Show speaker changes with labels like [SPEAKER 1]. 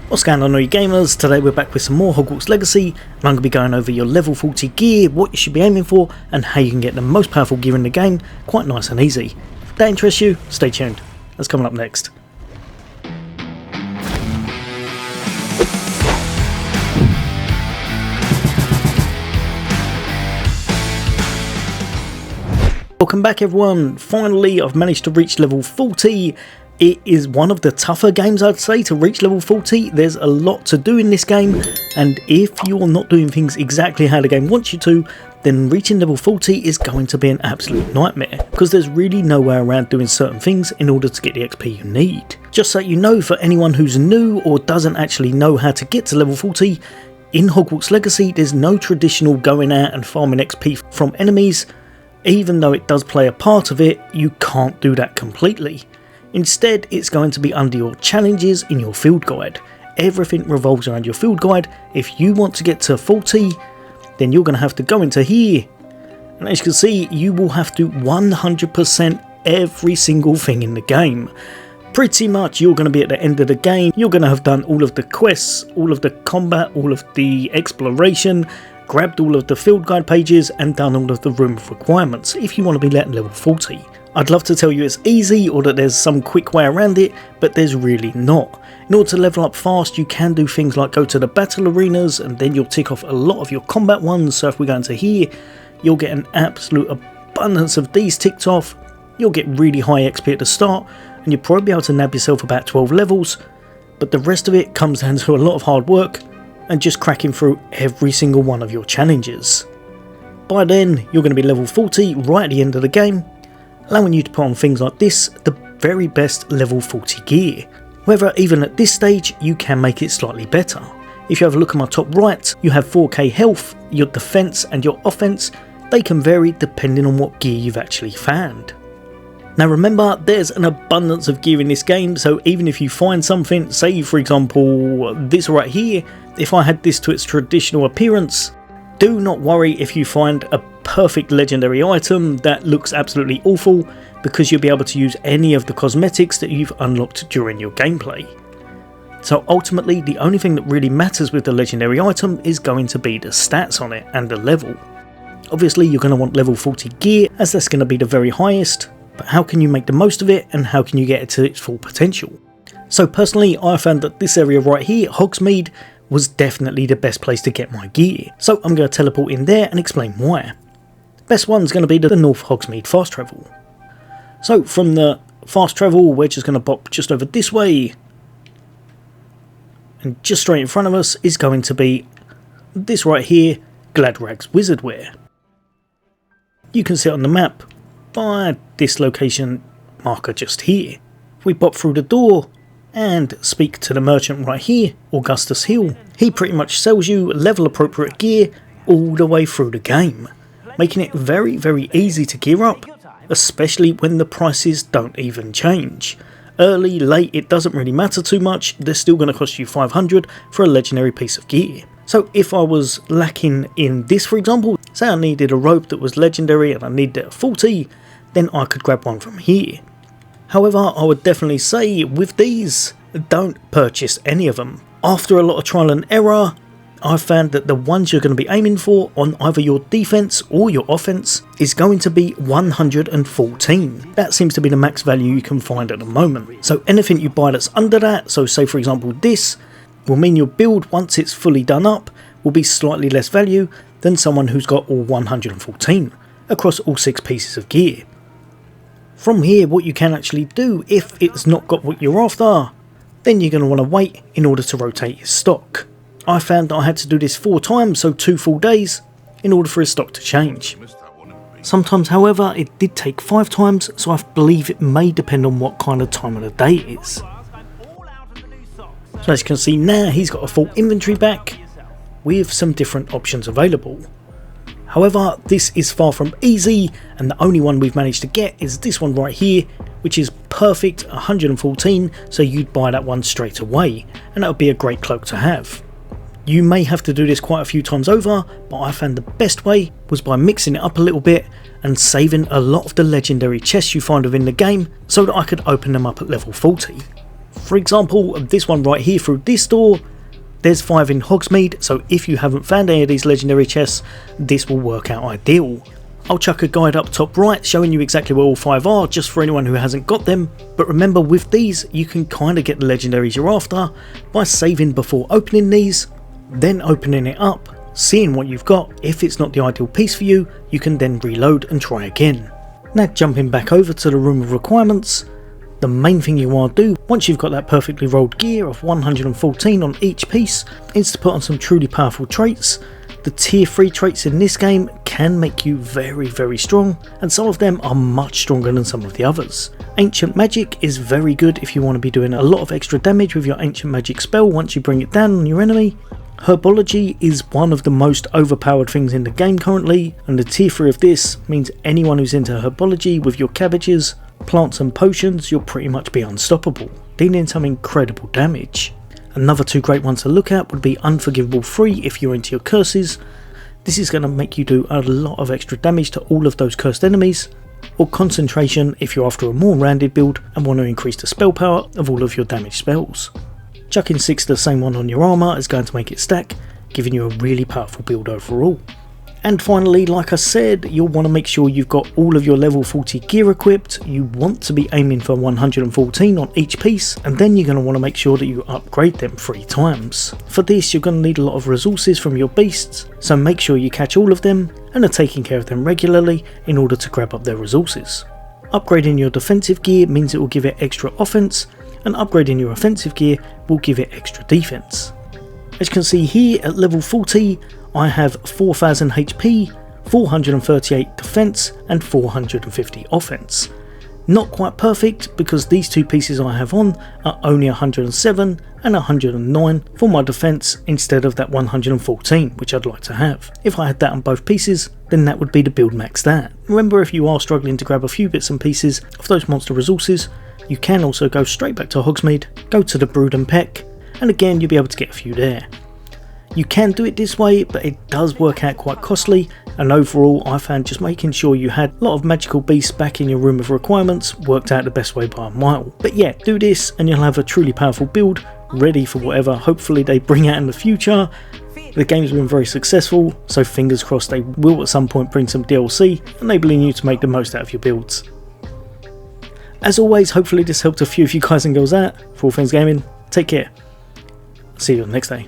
[SPEAKER 1] What's going on, all you gamers? Today we're back with some more Hogwarts Legacy, and I'm going to be going over your level 40 gear, what you should be aiming for, and how you can get the most powerful gear in the game, quite nice and easy. If that interests you, stay tuned. That's coming up next. Welcome back everyone, finally I've managed to reach level 40. It is one of the tougher games, I'd say, to reach level 40. There's a lot to do in this game, and if you're not doing things exactly how the game wants you to, then reaching level 40 is going to be an absolute nightmare, because there's really no way around doing certain things in order to get the XP you need. Just so you know, for anyone who's new or doesn't actually know how to get to level 40, in Hogwarts Legacy there's no traditional going out and farming XP from enemies. Even though it does play a part of it, you can't do that completely. Instead, it's going to be under your challenges in your field guide. Everything revolves around your field guide. If you want to get to 40, then you're going to have to go into here. And as you can see, you will have to 100% every single thing in the game. Pretty much you're going to be at the end of the game. You're going to have done all of the quests, all of the combat, all of the exploration, grabbed all of the field guide pages and done all of the room of requirements if you want to be at level 40. I'd love to tell you it's easy or that there's some quick way around it, but there's really not. In order to level up fast, you can do things like go to the battle arenas and then you'll tick off a lot of your combat ones. So if we go into here, you'll get an absolute abundance of these ticked off. You'll get really high XP at the start and you'll probably be able to nab yourself about 12 levels, but the rest of it comes down to a lot of hard work and just cracking through every single one of your challenges. By then, you're going to be level 40 right at the end of the game, allowing you to put on things like this, the very best level 40 gear. However, even at this stage, you can make it slightly better. If you have a look at my top right, you have 4k health, your defense and your offense. They can vary depending on what gear you've actually found. Now remember, there's an abundance of gear in this game, so even if you find something, say for example this right here, if I had this to its traditional appearance, do not worry if you find a perfect legendary item that looks absolutely awful, because you'll be able to use any of the cosmetics that you've unlocked during your gameplay. So ultimately the only thing that really matters with the legendary item is going to be the stats on it and the level. Obviously you're going to want level 40 gear, as that's going to be the very highest, but how can you make the most of it and how can you get it to its full potential? So personally I found that this area right here, Hogsmeade, was definitely the best place to get my gear. So I'm going to teleport in there and explain why. The best one's going to be the North Hogsmeade fast travel. So from the fast travel we're just going to pop just over this way. And just straight in front of us is going to be this right here, Gladrag's Wizardwear. You can see it on the map by this location marker just here. If we pop through the door and speak to the merchant right here, Augustus Hill, he pretty much sells you level appropriate gear all the way through the game, making it very easy to gear up, especially when the prices don't even change. Early, late, it doesn't really matter too much, they're still going to cost you 500 for a legendary piece of gear. So if I was lacking in this for example, say I needed a rope that was legendary and I needed it at 40, then I could grab one from here. However, I would definitely say with these, don't purchase any of them. After a lot of trial and error, I've found that the ones you're going to be aiming for on either your defense or your offense is going to be 114. That seems to be the max value you can find at the moment. So anything you buy that's under that, so say for example this, will mean your build once it's fully done up will be slightly less value than someone who's got all 114 across all 6 pieces of gear. From here, what you can actually do, if it's not got what you're after, then you're going to want to wait in order to rotate your stock. I found that I had to do this 4 times, so 2 full days, in order for his stock to change. Sometimes, however, it did take 5 times, so I believe it may depend on what kind of time of the day it is. So as you can see now, he's got a full inventory back, with some different options available. However, this is far from easy, and the only one we've managed to get is this one right here, which is perfect, 114, so you'd buy that one straight away, and that would be a great cloak to have. You may have to do this quite a few times over, but I found the best way was by mixing it up a little bit and saving a lot of the legendary chests you find within the game so that I could open them up at level 40. For example, this one right here through this door, there's 5 in Hogsmeade, so if you haven't found any of these legendary chests, this will work out ideal. I'll chuck a guide up top right showing you exactly where all 5 are, just for anyone who hasn't got them. But remember, with these you can kind of get the legendaries you're after by saving before opening these, then opening it up, seeing what you've got. If it's not the ideal piece for you, you can then reload and try again. Now jumping back over to the room of requirements, the main thing you want to do once you've got that perfectly rolled gear of 114 on each piece is to put on some truly powerful traits. The tier 3 traits in this game can make you very strong, and some of them are much stronger than some of the others. Ancient Magic is very good if you want to be doing a lot of extra damage with your Ancient Magic spell once you bring it down on your enemy. Herbology is one of the most overpowered things in the game currently, and the tier 3 of this means anyone who's into herbology with your cabbages, plants and potions, you'll pretty much be unstoppable, dealing some incredible damage. Another 2 great ones to look at would be Unforgivable 3 if you're into your curses. This is going to make you do a lot of extra damage to all of those cursed enemies. Or Concentration if you're after a more rounded build and want to increase the spell power of all of your damaged spells. Chucking 6 the same one on your armour is going to make it stack, giving you a really powerful build overall. And finally, like I said, you'll want to make sure you've got all of your level 40 gear equipped. You want to be aiming for 114 on each piece, and then you're going to want to make sure that you upgrade them 3 times. For this you're going to need a lot of resources from your beasts, so make sure you catch all of them and are taking care of them regularly in order to grab up their resources. Upgrading your defensive gear means it will give it extra offense, and upgrading your offensive gear will give it extra defense. As you can see here at level 40, I have 4000 HP, 438 defense and 450 offense. Not quite perfect because these 2 pieces I have on are only 107 and 109 for my defense instead of that 114 which I'd like to have. If I had that on both pieces, then that would be the build maxed out. Remember, if you are struggling to grab a few bits and pieces of those monster resources, you can also go straight back to Hogsmeade, go to the Brood and Peck, and again you'll be able to get a few there. You can do it this way, but it does work out quite costly, and overall I found just making sure you had a lot of magical beasts back in your room of requirements worked out the best way by a mile. But yeah, do this and you'll have a truly powerful build ready for whatever hopefully they bring out in the future. The game's been very successful, so fingers crossed they will at some point bring some DLC, enabling you to make the most out of your builds. As always, hopefully this helped a few of you guys and girls out. For All Things Gaming, take care. See you on the next day.